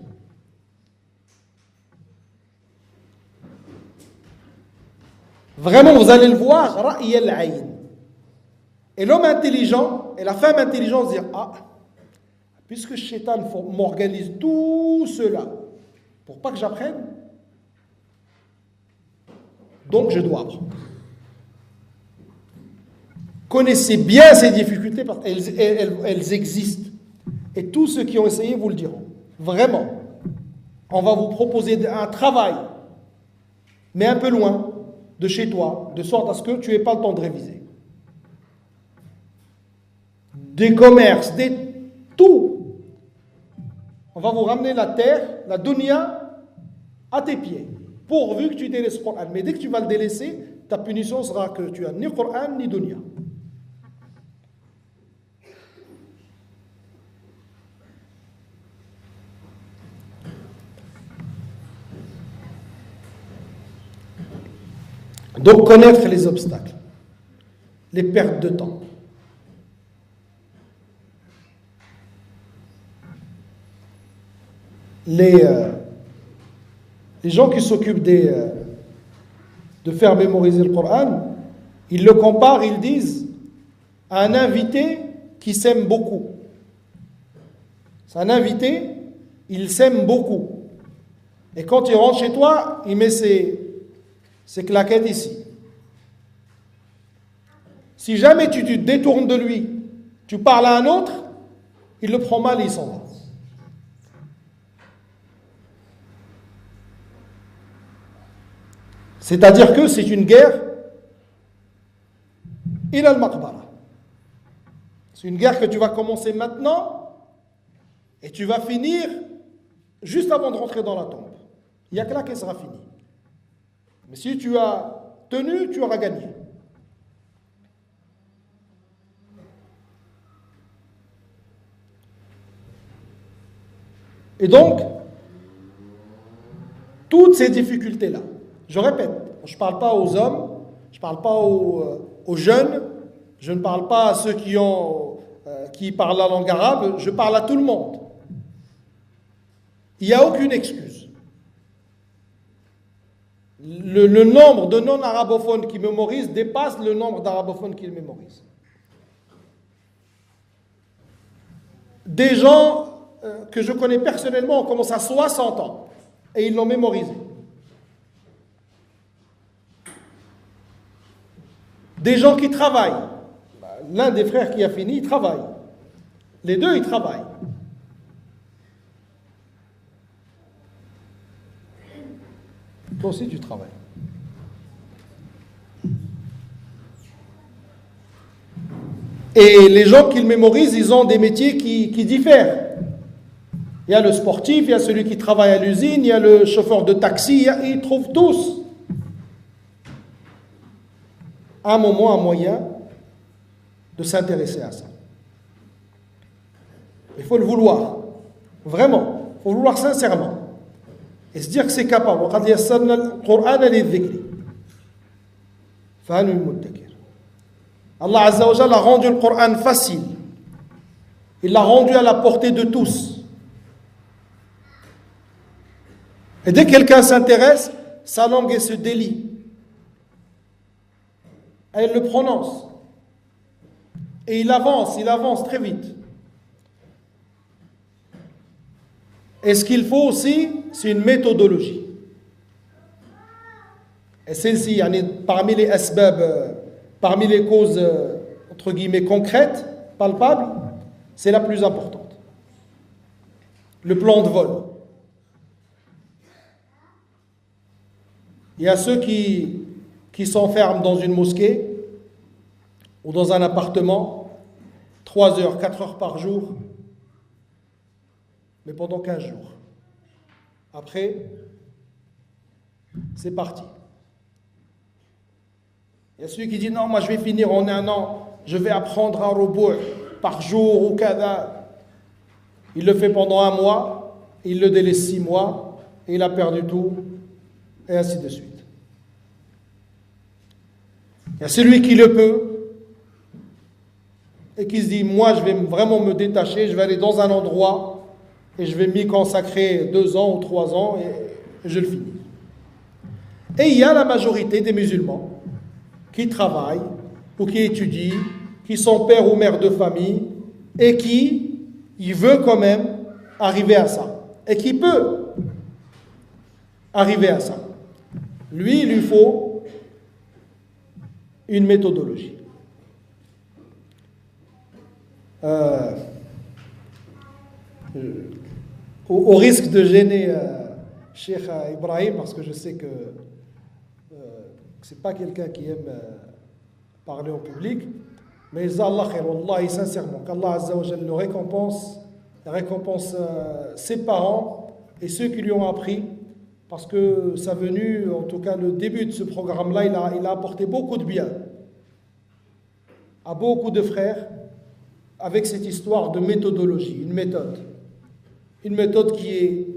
S2: Vraiment, vous allez le voir, ra'i al-ayn. Et l'homme intelligent et la femme intelligente se disent, ah, puisque Shaitan m'organise tout cela pour pas que j'apprenne, donc je dois apprendre. Connaissez bien ces difficultés parce qu'elles existent. Et tous ceux qui ont essayé vous le diront. Vraiment. On va vous proposer un travail, mais un peu loin de chez toi, de sorte à ce que tu n'aies pas le temps de réviser. Des commerces, tout. On va vous ramener la terre, la dunya, à tes pieds, pourvu que tu délaisses le Coran. Mais dès que tu vas le délaisser, ta punition sera que tu as ni Coran ni dunya. Donc connaître les obstacles, les pertes de temps. Les gens qui s'occupent de faire mémoriser le Coran, ils le comparent, ils disent, à un invité qui s'aime beaucoup. C'est un invité, il s'aime beaucoup. Et quand il rentre chez toi, il met ses claquettes ici. Si jamais tu te détournes de lui, tu parles à un autre, il le prend mal et il s'en va. C'est-à-dire que c'est une guerre ila al-maqbara. C'est une guerre que tu vas commencer maintenant et tu vas finir juste avant de rentrer dans la tombe. Il n'y a que là qu'elle sera finie. Mais si tu as tenu, tu auras gagné. Et donc, toutes ces difficultés-là, je répète, je ne parle pas aux hommes, je ne parle pas aux jeunes, je ne parle pas à ceux qui parlent la langue arabe, je parle à tout le monde. Il n'y a aucune excuse. Le nombre de non-arabophones qui mémorisent dépasse le nombre d'arabophones qui le mémorisent. Des gens que je connais personnellement ont commencé à 60 ans et ils l'ont mémorisé. Des gens qui travaillent. L'un des frères qui a fini, il travaille. Les deux, ils travaillent. Toi aussi, tu travailles. Et les gens qui le mémorisent, ils ont des métiers qui diffèrent. Il y a le sportif, il y a celui qui travaille à l'usine, il y a le chauffeur de taxi, ils trouvent tous un moment, un moyen de s'intéresser à ça. Il faut le vouloir. Vraiment. Il faut le vouloir sincèrement. Et se dire que c'est capable. وَقَدْ يَسَّرْنَا الْقُرْآنَ لِلذِّكْرِ فَهَلْ مِن مُدَّكِرٍ. Allah Azza wa Jalla a rendu le Coran facile. Il l'a rendu à la portée de tous. Et dès que quelqu'un s'intéresse, sa langue elle se délie. Elle le prononce. Et il avance très vite. Et ce qu'il faut aussi, c'est une méthodologie. Et celle-ci, parmi les asbab, parmi les causes, entre guillemets, concrètes, palpables, c'est la plus importante. Le plan de vol. Il y a ceux qui s'enferment dans une mosquée ou dans un appartement 3 heures, 4 heures par jour, mais pendant 15 jours. Après, c'est parti. Il y a celui qui dit non, moi je vais finir en 1 an, je vais apprendre un robot par jour ou cada. Il le fait pendant 1 mois, il le délaisse 6 mois, et il a perdu tout, et ainsi de suite. Il y a celui qui le peut, et qui se dit moi je vais vraiment me détacher, je vais aller dans un endroit, et je vais m'y consacrer 2 ans ou 3 ans, et je le finis. Et il y a la majorité des musulmans qui travaillent ou qui étudient, qui sont pères ou mères de famille et qui veut quand même arriver à ça et qui peut arriver à ça. Lui, il lui faut une méthodologie. Au risque de gêner Cheikh Ibrahim, parce que je sais que c'est pas quelqu'un qui aime parler en public, mais Allah khair, wallahi, sincèrement, qu'Allah Azza wa Jalla le récompense ses parents et ceux qui lui ont appris, parce que sa venue, en tout cas le début de ce programme-là, il a apporté beaucoup de bien à beaucoup de frères avec cette histoire de méthodologie, une méthode qui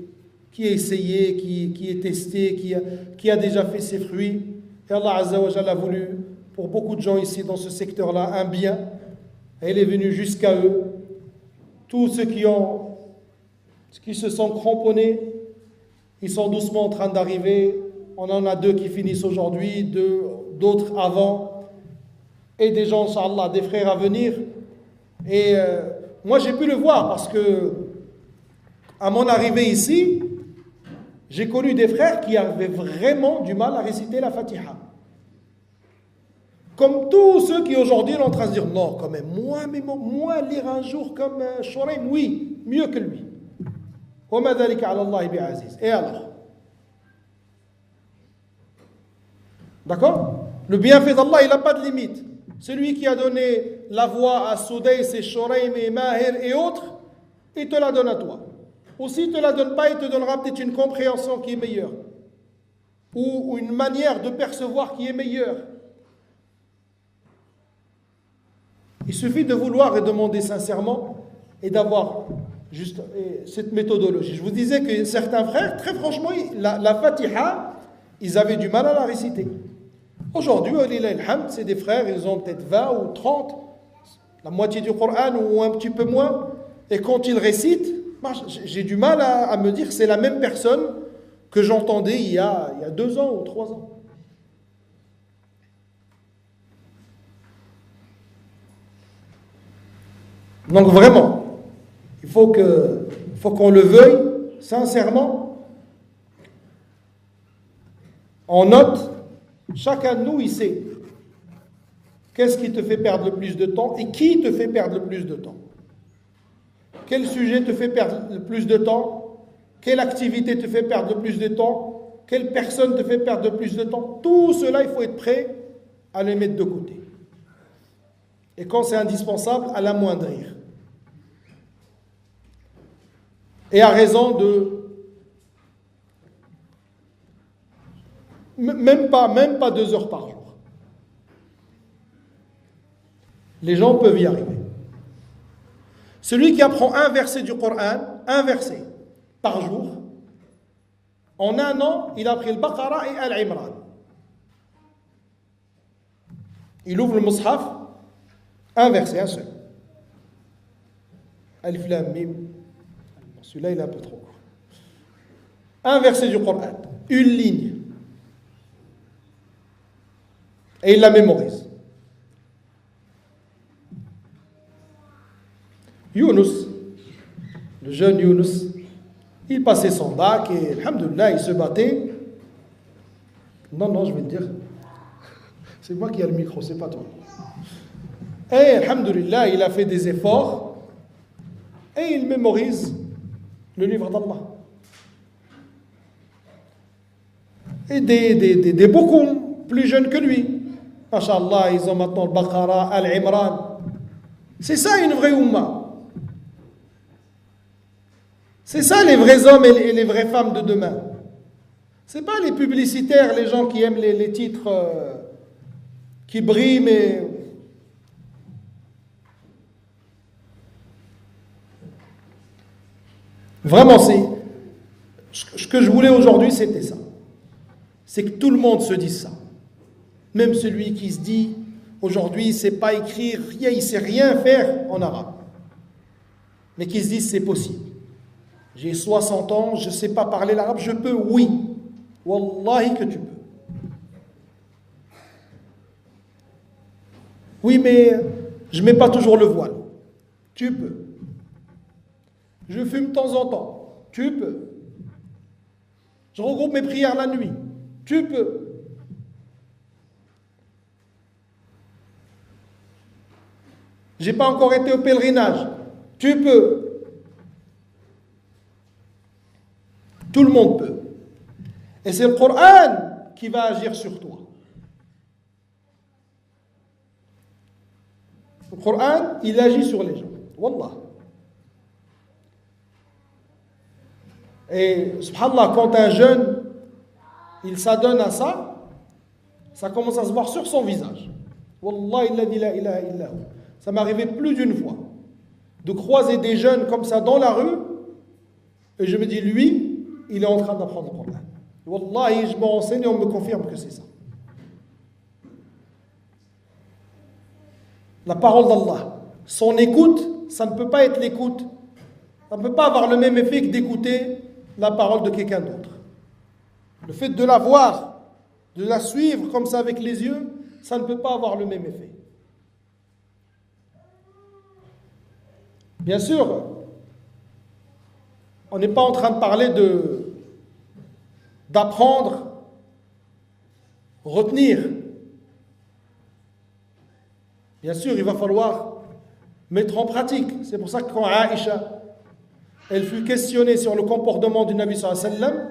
S2: est essayée, qui est testée, qui a déjà fait ses fruits. Et Allah Azza wa Jalla a voulu, pour beaucoup de gens ici dans ce secteur-là, un bien. Et il est venu jusqu'à eux. Tous ceux qui se sont cramponnés, ils sont doucement en train d'arriver. On en a 2 qui finissent aujourd'hui, d'autres avant. Et des gens, Inch'Allah, des frères à venir. Et moi, j'ai pu le voir parce que, à mon arrivée ici, j'ai connu des frères qui avaient vraiment du mal à réciter la Fatiha. Comme tous ceux qui aujourd'hui sont en train de dire non, quand même, moi lire un jour comme Shuraim, oui, mieux que lui. Et alors? D'accord? Le bienfait d'Allah, il n'a pas de limite. Celui qui a donné la voix à Soudais et Shuraim et Mahir et autres, il te la donne à toi. Ou s'il ne te la donne pas, il te donnera peut-être une compréhension qui est meilleure. Ou une manière de percevoir qui est meilleure. Il suffit de vouloir et demander sincèrement et d'avoir juste cette méthodologie. Je vous disais que certains frères, très franchement, la Fatiha, ils avaient du mal à la réciter. Aujourd'hui, c'est des frères, ils ont peut-être 20 ou 30, la moitié du Coran ou un petit peu moins. Et quand ils récitent, j'ai du mal à me dire que c'est la même personne que j'entendais il y a 2 ans ou 3 ans. Donc vraiment, il faut qu'on le veuille sincèrement. On note, chacun de nous, il sait qu'est-ce qui te fait perdre le plus de temps et qui te fait perdre le plus de temps. Quel sujet te fait perdre le plus de temps? Quelle activité te fait perdre le plus de temps? Quelle personne te fait perdre le plus de temps? Tout cela, il faut être prêt à les mettre de côté. Et quand c'est indispensable, à l'amoindrir. Et à raison de même pas 2 heures par jour. Les gens peuvent y arriver. Celui qui apprend un verset du Coran, un verset par jour, en un an, il a appris le Baqara et Al-Imran. Il ouvre le Mus'haf, un verset, un seul. Alif Lam Mim. Celui-là, il est un peu trop court. Un verset du Coran, une ligne. Et il la mémorise. Younous, le jeune Younous, il passait son bac et, alhamdoulilah, il se battait. Non, je vais te dire. C'est moi qui ai le micro, c'est pas toi. Et, alhamdoulilah, il a fait des efforts et il mémorise le livre d'Allah. Et des beaucoup plus jeunes que lui. Masha'Allah, ils ont maintenant le Baqara, Al-Imran. C'est ça une vraie Ummah. C'est ça les vrais hommes et les vraies femmes de demain. C'est pas les publicitaires, les gens qui aiment les titres qui brillent, mais... Vraiment, ce que je voulais aujourd'hui, c'était ça. C'est que tout le monde se dise ça. Même celui qui se dit, aujourd'hui, il ne sait pas écrire, rien, il ne sait rien faire en arabe. Mais qui se dise, c'est possible. J'ai 60 ans, je ne sais pas parler l'arabe, je peux, oui. Wallahi que tu peux. Oui, mais je ne mets pas toujours le voile. Tu peux. Je fume de temps en temps. Tu peux. Je regroupe mes prières la nuit. Tu peux. J'ai pas encore été au pèlerinage. Tu peux. Tout le monde peut. Et c'est le Coran qui va agir sur toi. Le Coran, il agit sur les gens. Wallah. Et subhanallah, quand un jeune, il s'adonne à ça, ça commence à se voir sur son visage. Wallah, il a dit la ilaha illa hu. Ça m'est arrivé plus d'une fois de croiser des jeunes comme ça dans la rue et je me dis, lui, il est en train d'apprendre le Coran. Wallahi, je me renseigne et on me confirme que c'est ça. La parole d'Allah, son écoute, ça ne peut pas être l'écoute. Ça ne peut pas avoir le même effet que d'écouter la parole de quelqu'un d'autre. Le fait de la voir, de la suivre comme ça avec les yeux, ça ne peut pas avoir le même effet. Bien sûr, on n'est pas en train de parler d'apprendre, retenir. Bien sûr, il va falloir mettre en pratique. C'est pour ça que quand Aïcha, elle fut questionnée sur le comportement du Nabi sallallahu alayhi wa sallam,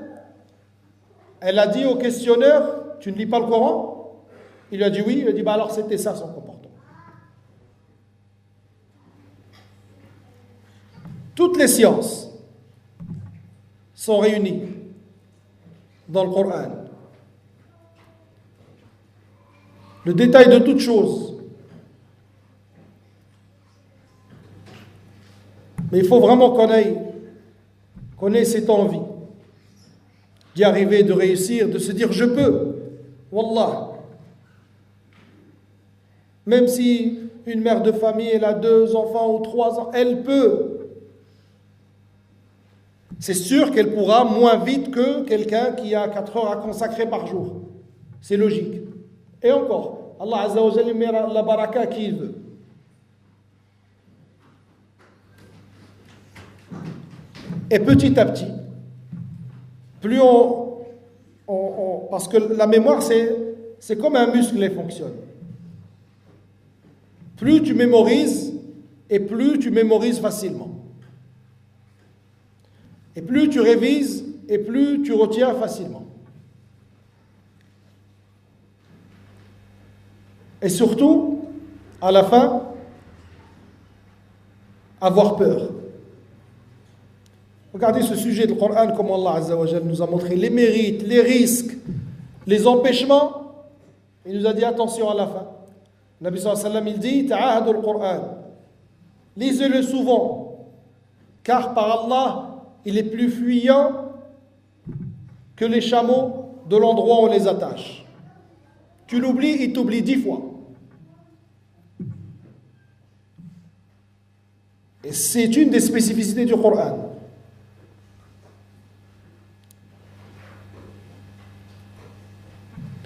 S2: elle a dit au questionneur, tu ne lis pas le Coran? Il lui a dit oui, il a dit alors c'était ça son comportement. Toutes les sciences sont réunies dans le Coran. Le détail de toutes choses. Mais il faut vraiment qu'on ait cette envie d'y arriver, de réussir, de se dire je peux. Wallah. Même si une mère de famille, elle a 2 enfants ou 3 ans, elle peut. C'est sûr qu'elle pourra moins vite que quelqu'un qui a 4 heures à consacrer par jour. C'est logique. Et encore, Allah Azza wa Jalla met la baraka à qui il veut. Et petit à petit, plus parce que la mémoire, c'est comme un muscle, elle fonctionne. Plus tu mémorises, et plus tu mémorises facilement. Et plus tu révises, et plus tu retiens facilement. Et surtout, à la fin, avoir peur. Regardez ce sujet du Coran, comment Allah Azza wa Jalla nous a montré les mérites, les risques, les empêchements. Il nous a dit attention à la fin. Le Nabi sallallahu alayhi wa sallam, il dit ta'ahadu al-Qur'an. Lisez-le souvent. car par Allah, il est plus fuyant que les chameaux de l'endroit où on les attache. Tu l'oublies, il t'oublie 10 fois. Et c'est une des spécificités du Coran.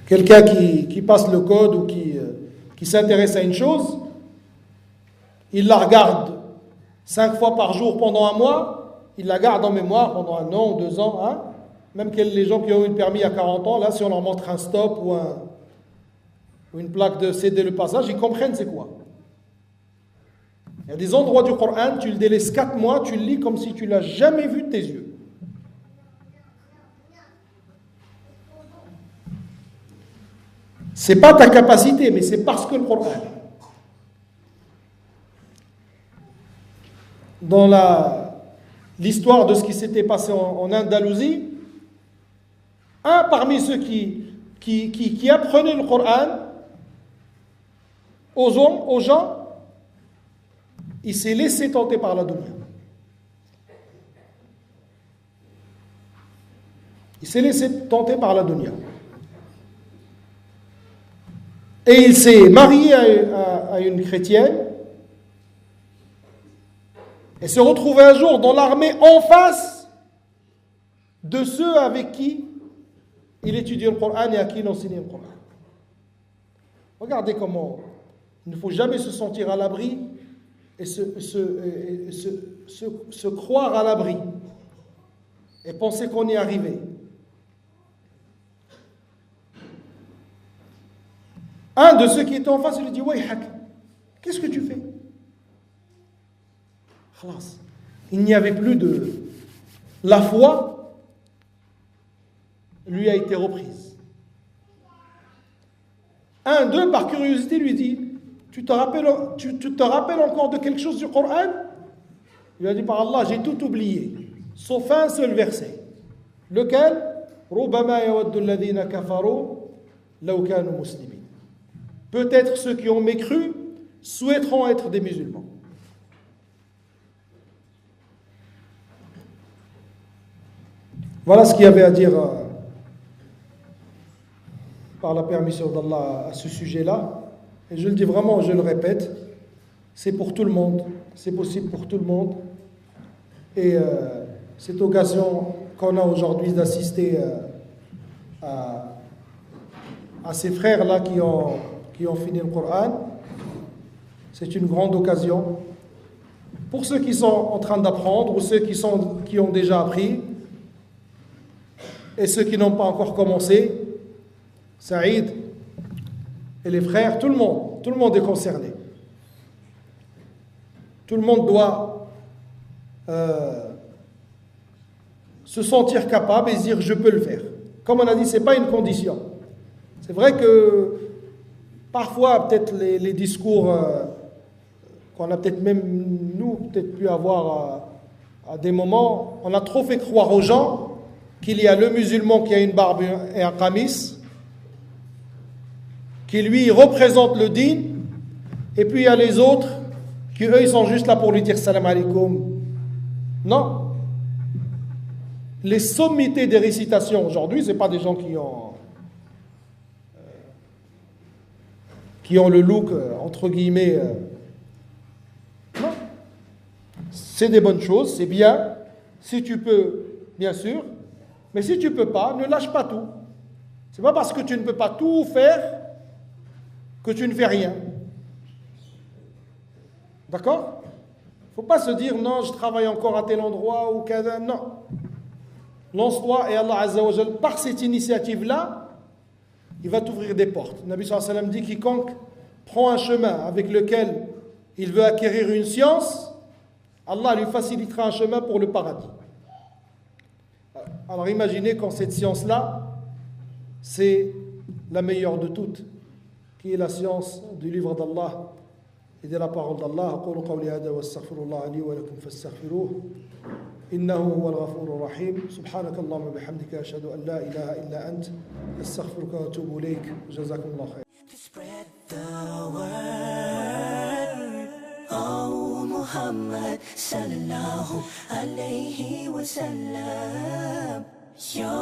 S2: Quelqu'un qui passe le code ou qui s'intéresse à une chose, il la regarde 5 fois par jour pendant un mois, il la garde en mémoire pendant 1 an ou 2 ans. Hein? Même les gens qui ont eu le permis à 40 ans, là, si on leur montre un stop ou une plaque de céder le passage, ils comprennent c'est quoi. Il y a des endroits du Coran, tu le délaisses 4 mois, tu le lis comme si tu ne l'as jamais vu de tes yeux. C'est pas ta capacité, mais c'est parce que le Coran. Dans l'histoire de ce qui s'était passé en Andalousie, un parmi ceux qui apprenaient le Coran aux gens, il s'est laissé tenter par la dunya. Il s'est laissé tenter par la dunya. Et il s'est marié à une chrétienne et se retrouvait un jour dans l'armée en face de ceux avec qui il étudiait le Coran et à qui il enseignait le Coran. Regardez comment il ne faut jamais se sentir à l'abri et se croire à l'abri et penser qu'on y est arrivé. Un de ceux qui étaient en face, il lui dit « Wayhak, qu'est-ce que tu fais ?» Khalas. Il n'y avait plus de... La foi lui a été reprise. Un d'eux, par curiosité, lui dit « Tu te rappelles encore de quelque chose du Coran ?» Il lui a dit « Par Allah, j'ai tout oublié, sauf un seul verset. Lequel ? Rubama yawaddu alladhina kafaru law kanu muslimin. Peut-être ceux qui ont mécru souhaiteront être des musulmans. Voilà ce qu'il y avait à dire par la permission d'Allah à ce sujet-là. Et je le dis vraiment, je le répète, c'est pour tout le monde, c'est possible pour tout le monde. Et cette occasion qu'on a aujourd'hui d'assister à ces frères-là qui ont fini le Coran, c'est une grande occasion. Pour ceux qui sont en train d'apprendre ou ceux qui ont déjà appris et ceux qui n'ont pas encore commencé, Saïd et les frères, tout le monde est concerné. Tout le monde doit se sentir capable et se dire je peux le faire. Comme on a dit, ce n'est pas une condition. C'est vrai que parfois, peut-être les discours qu'on a peut-être même, nous, peut-être pu avoir à des moments, on a trop fait croire aux gens qu'il y a le musulman qui a une barbe et un qamis, qui lui représente le din, et puis il y a les autres qui, eux, ils sont juste là pour lui dire salam alaikum. Non. Les sommités des récitations aujourd'hui, ce n'est pas des gens qui ont le look, entre guillemets. Non. C'est des bonnes choses, c'est bien. Si tu peux, bien sûr. Mais si tu ne peux pas, ne lâche pas tout. Ce n'est pas parce que tu ne peux pas tout faire que tu ne fais rien. D'accord ? Il ne faut pas se dire, non, je travaille encore à tel endroit ou qu'un... Non. Lance-toi et Allah Azza wa Jal, par cette initiative-là, il va t'ouvrir des portes. Le Nabi sallallahu alayhi wa sallam dit, quiconque prend un chemin avec lequel il veut acquérir une science, Allah lui facilitera un chemin pour le paradis. Alors imaginez quand cette science-là, c'est la meilleure de toutes, qui est la science du livre d'Allah et de la parole d'Allah. أقول قولي هذا واستغفر الله لي ولكم فاستغفروه إنه هو الغفور الرحيم سبحانك اللهم وبحمدك أشهد أن لا إله إلا أنت أستغفرك وأتوب إليك جزاكم الله خير.
S1: Oh Muhammad sallallahu alayhi wa sallam. Ya